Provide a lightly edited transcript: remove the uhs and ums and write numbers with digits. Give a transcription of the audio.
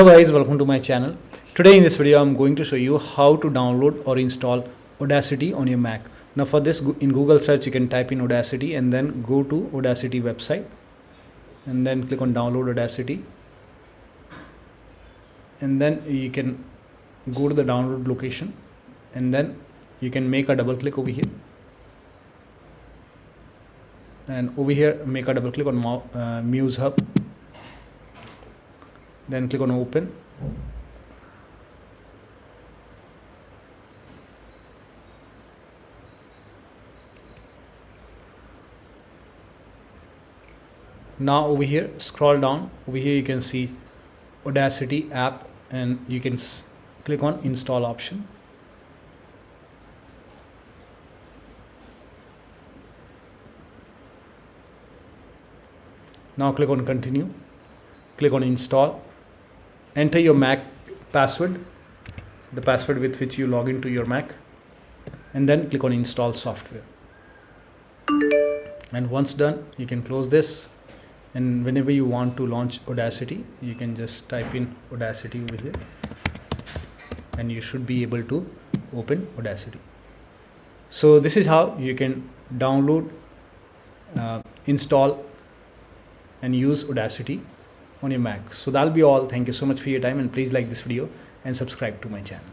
Hello guys, welcome to my channel. Today in this video I'm going to show you how to download or install Audacity on your Mac. Now for this, in Google search you can type in Audacity and then go to Audacity website and then click on download Audacity, and then you can go to the download location and then you can make a double click over here, and over here make a double click on Muse Hub, then click on open. Now over here, scroll down. Over here you can see Audacity app and you can click on install option. Now click on continue, click on install, enter your Mac password, the password with which you log into your Mac, and then click on install software. And once done, you can close this, and whenever you want to launch Audacity, you can just type in Audacity over here and you should be able to open Audacity. So this is how you can download, install and use Audacity on your Mac. So that'll be all. Thank you so much for your time, and please like this video and subscribe to my channel.